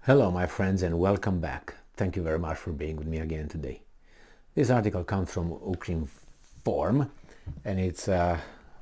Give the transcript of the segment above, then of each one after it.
Hello my friends and welcome back. Thank you very much for being with me again today. This article comes from Ukrinform and it's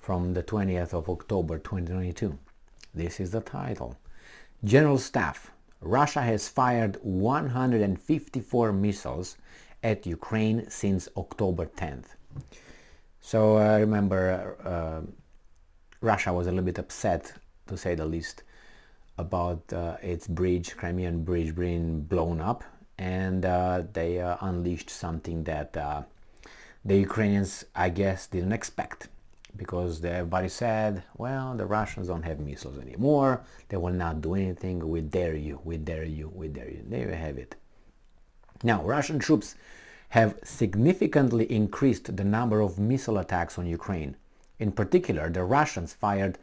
from the 20th of October 2022. This is the title. General Staff. Russia has fired 154 missiles at Ukraine since October 10th. So I remember Russia was a little bit upset, to say the least, about its bridge, Crimean bridge, being blown up, and they unleashed something that the Ukrainians, I guess, didn't expect, because everybody said, well, the Russians don't have missiles anymore, they will not do anything, we dare you, we dare you, we dare you. There you have it. Now, Russian troops have significantly increased the number of missile attacks on Ukraine. In particular, the Russians fired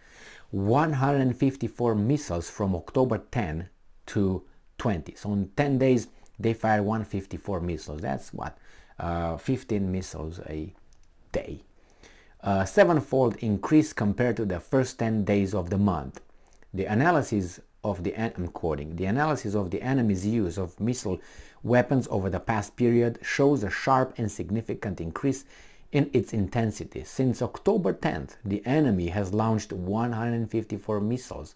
154 missiles from October 10 to 20. So in 10 days, they fired 154 missiles. That's what? 15 missiles a day. A sevenfold increase compared to the first 10 days of the month. The analysis of the, I'm quoting, the analysis of the enemy's use of missile weapons over the past period shows a sharp and significant increase in its intensity. Since October 10th, the enemy has launched 154 missiles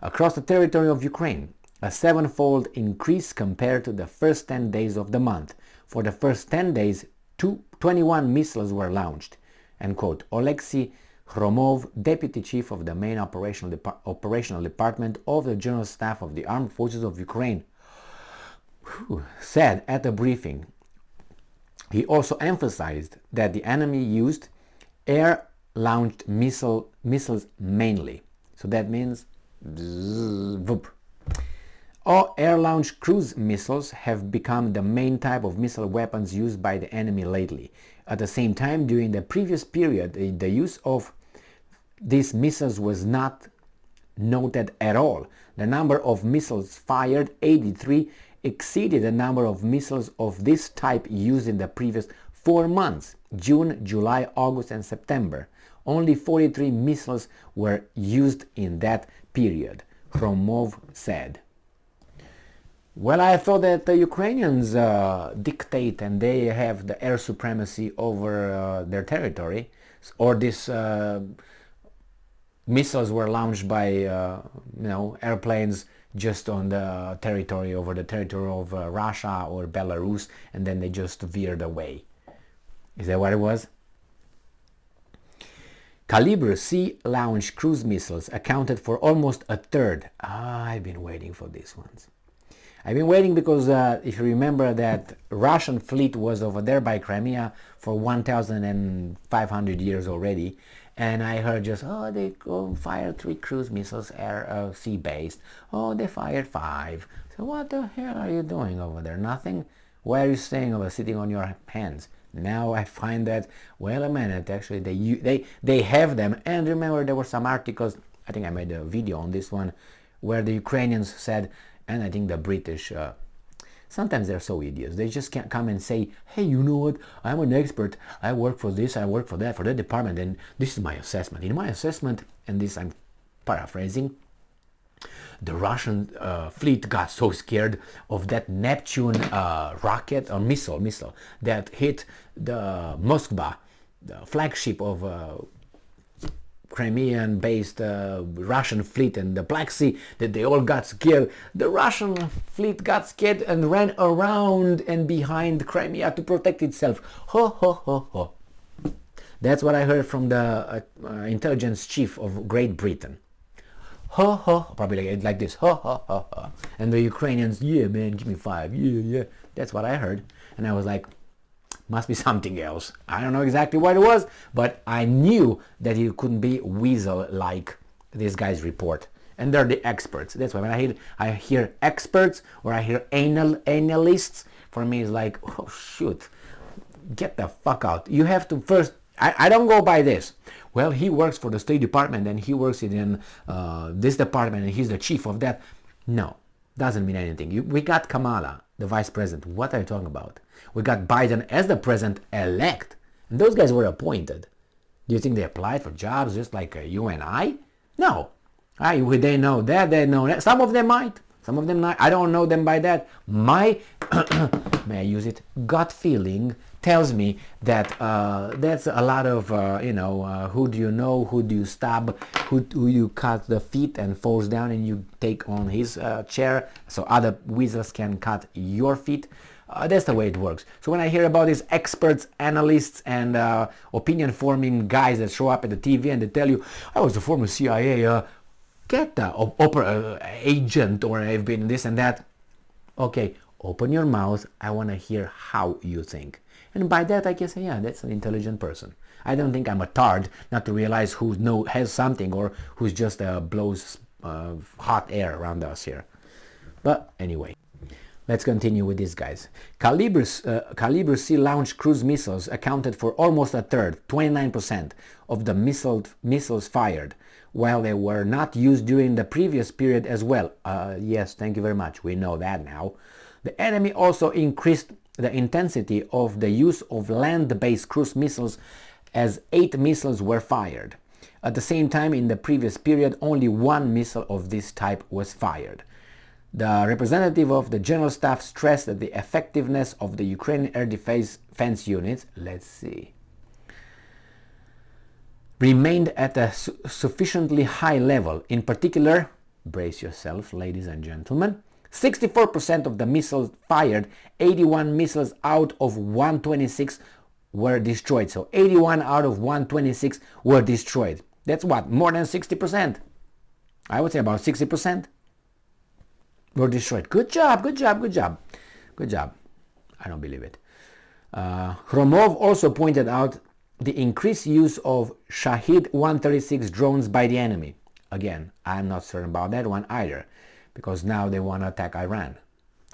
across the territory of Ukraine, a sevenfold increase compared to the first 10 days of the month. For the first 10 days, 21 missiles were launched. End quote. Oleksiy Hromov, Deputy Chief of the Main Operational Department of the General Staff of the Armed Forces of Ukraine, said at a briefing. He also emphasized that the enemy used air-launched missiles mainly. So that means all air-launched cruise missiles have become the main type of missile weapons used by the enemy lately. At the same time, during the previous period, the use of these missiles was not noted at all. The number of missiles fired, 83, exceeded the number of missiles of this type used in the previous 4 months, June, July, August and September. Only 43 missiles were used in that period, Hromov said. Well, I thought that the Ukrainians dictate and they have the air supremacy over their territory, or these missiles were launched by airplanes just on the territory, over the territory of Russia or Belarus, and then they just veered away. Is that what it was? Caliber sea-launched cruise missiles accounted for almost a third. I've been waiting for these ones. I've been waiting because if you remember that Russian fleet was over there by Crimea for 1,500 years already, and I heard just, oh, they fired 3 cruise missiles, sea-based. Oh, they fired 5. So what the hell are you doing over there? Nothing? Why are you staying over, sitting on your hands? Now I find that, well, a minute, actually they have them. And remember, there were some articles, I think I made a video on this one, where the Ukrainians said, and I think the British, sometimes they're so idiots. They just can't come and say, hey, you know what, I'm an expert, I work for this, I work for that department, and this is my assessment. In my assessment, and this I'm paraphrasing, the Russian fleet got so scared of that Neptune rocket or missile that hit the Moskva, the flagship of Crimean-based Russian fleet in the Black Sea, that they all got scared. The Russian fleet got scared and ran around and behind Crimea to protect itself. Ho, ho, ho, ho. That's what I heard from the intelligence chief of Great Britain. Ho, ho, probably like this. Ho, ho, ho, ho. And the Ukrainians, yeah, man, give me 5. Yeah, yeah. That's what I heard. And I was like, must be something else. I don't know exactly what it was, but I knew that it couldn't be weasel like this guy's report. And they're the experts. That's why when I hear experts or I hear analysts, for me it's like, oh shoot, get the fuck out. You have to first, I don't go by this. Well, he works for the State Department and he works in this department and he's the chief of that. No, doesn't mean anything. We got Kamala, the vice president. What are you talking about? We got Biden as the president-elect. And those guys were appointed. Do you think they applied for jobs just like you and I? No. They know that, they know that. Some of them might. Some of them not. I don't know them by that. My, may I use it, gut feeling tells me that that's a lot of, who do you know, who do you stab, who you cut the feet and falls down and you take on his chair so other weasels can cut your feet. That's the way it works. So when I hear about these experts, analysts, and opinion-forming guys that show up at the TV and they tell you, I was a former CIA agent, or I've been this and that. Okay, open your mouth. I want to hear how you think. And by that I can say, yeah, that's an intelligent person. I don't think I'm a tard not to realize who has something or who's just blows hot air around us here. But anyway. Let's continue with these guys. Calibre C launched cruise missiles accounted for almost a third, 29%, of the missiles fired, while they were not used during the previous period as well. Yes, thank you very much. We know that now. The enemy also increased the intensity of the use of land-based cruise missiles as 8 missiles were fired. At the same time, in the previous period, only 1 missile of this type was fired. The representative of the General Staff stressed that the effectiveness of the Ukrainian air defense units, remained at a sufficiently high level. In particular, brace yourself, ladies and gentlemen, 64% of the missiles fired, 81 missiles out of 126 were destroyed. So 81 out of 126 were destroyed. That's what? More than 60%. I would say about 60%. Were destroyed. Good job, good job, good job. Good job. I don't believe it. Hromov also pointed out the increased use of Shahid 136 drones by the enemy. Again, I'm not certain about that one either, because now they want to attack Iran.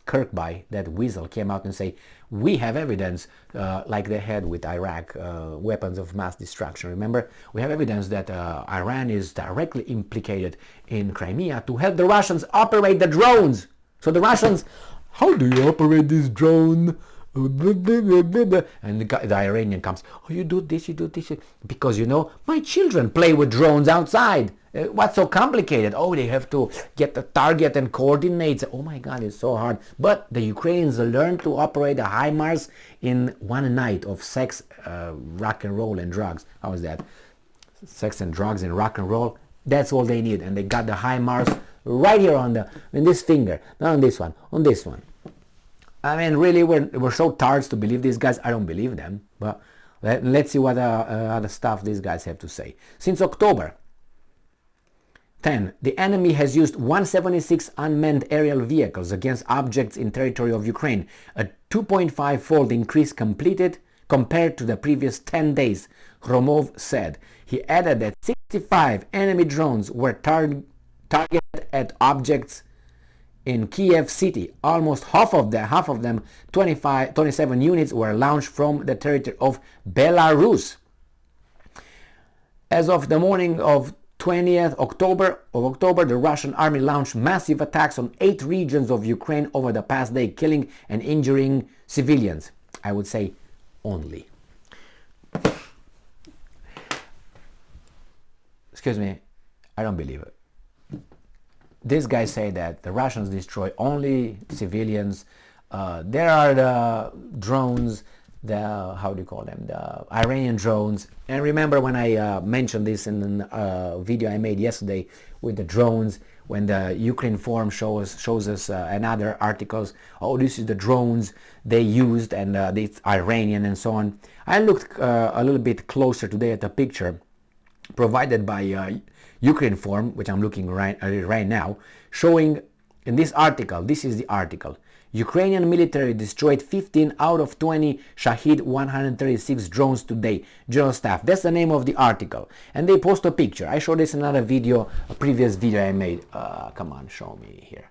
Kirkby, that weasel, came out and say, we have evidence, like they had with Iraq, weapons of mass destruction. Remember, we have evidence that Iran is directly implicated in Crimea to help the Russians operate the drones. So the Russians, how do you operate this drone? And the Iranian comes, oh, you do this, because my children play with drones outside. What's so complicated? Oh, they have to get the target and coordinate. Oh my God, it's so hard. But the Ukrainians learned to operate the HIMARS in one night of sex, rock and roll and drugs. How is that? Sex and drugs and rock and roll. That's all they need. And they got the HIMARS right here on this finger, not on this one, on this one. I mean, really, we're so tards to believe these guys. I don't believe them. But let's see what other stuff these guys have to say. Since October 10, the enemy has used 176 unmanned aerial vehicles against objects in territory of Ukraine, a 2.5-fold increase compared to the previous 10 days, Hromov said. He added that 65 enemy drones were targeted at objects in Kiev city. Almost half of them, 27 units, were launched from the territory of Belarus. As of the morning of 20th October, the Russian army launched massive attacks on 8 regions of Ukraine over the past day, killing and injuring civilians. I would say only. Excuse me, I don't believe it. These guys say that the Russians destroy only civilians. There are the drones, the Iranian drones. And remember when I mentioned this in a video I made yesterday with the drones, when the Ukraine forum shows us another articles, oh, this is the drones they used, and it's Iranian and so on. I looked a little bit closer today at the picture provided by Ukraine forum, which I'm looking right now, showing in this article, this is the article, Ukrainian military destroyed 15 out of 20 Shahid 136 drones today, General Staff. That's the name of the article. And they post a picture. I showed this in another video, a previous video I made. Come on, show me here.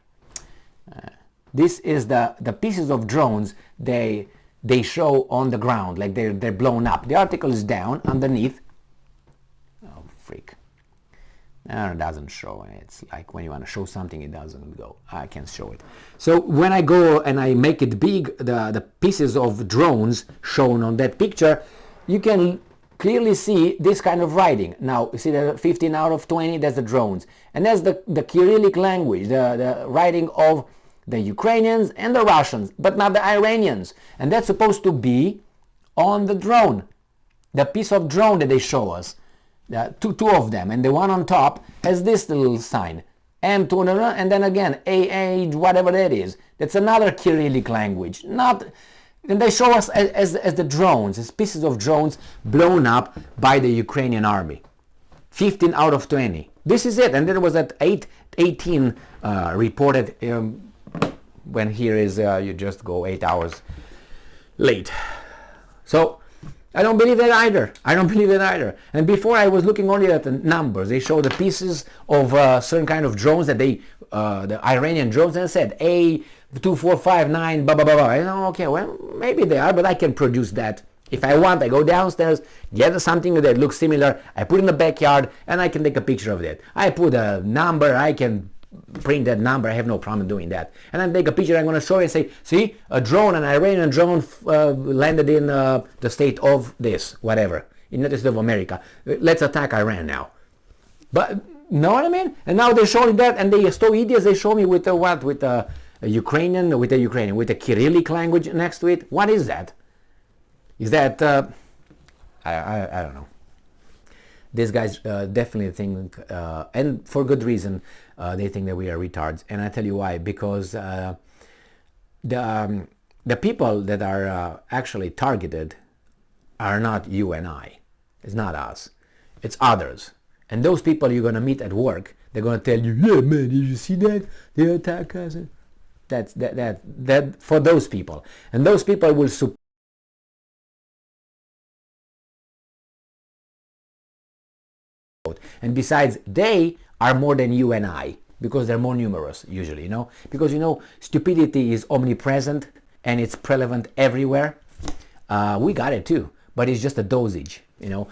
This is the pieces of drones they show on the ground, like they're blown up. The article is down underneath. Oh, freak. No, it doesn't show. It's like when you want to show something, it doesn't go. I can't show it. So when I go and I make it big, the pieces of drones shown on that picture, you can clearly see this kind of writing. Now, you see the 15 out of 20, that's the drones. And that's the Cyrillic language, the writing of the Ukrainians and the Russians, but not the Iranians. And that's supposed to be on the drone, the piece of drone that they show us. Two of them, and the one on top has this little sign, M2, and then again, AA, whatever that is. That's another Cyrillic language. And they show us as the drones, as pieces of drones blown up by the Ukrainian army. 15 out of 20. This is it. And then it was at 18 reported, when here is, you just go 8 hours late. So, I don't believe that either. I don't believe that either. And before I was looking only at the numbers. They show the pieces of certain kind of drones that the Iranian drones, and said A2459, blah, blah, blah, blah. I know, okay, well, maybe they are, but I can produce that. If I want, I go downstairs, get something that looks similar, I put it in the backyard, and I can take a picture of it. I put a number, I can print that number, I have no problem doing that. And then take a picture, I'm going to show you and say, see, a drone, an Iranian drone landed in the state of this, whatever, in the United States of America. Let's attack Iran now. But, know what I mean? And now they're showing that, and they are so idiots, they show me with what? With a Ukrainian, with a Cyrillic language next to it. What is that? Is that, I don't know. These guys definitely think, and for good reason, they think that we are retards. And I tell you why. Because the people that are actually targeted are not you and I. It's not us. It's others. And those people you're going to meet at work, they're going to tell you, yeah, man, did you see that? They attack us. That's that for those people. And those people will support. And besides, they are more than you and I, because they're more numerous usually, because stupidity is omnipresent and it's prevalent everywhere. We got it too, but it's just a dosage.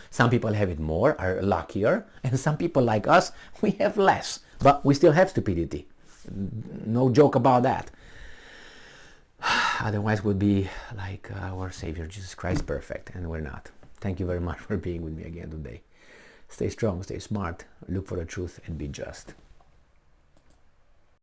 Some people have it more, are luckier, and some people like us, we have less, but we still have stupidity. No joke about that. Otherwise we'd be like our Savior Jesus Christ, perfect, and we're not. Thank you very much for being with me again today. Stay strong, stay smart, look for the truth, and be just.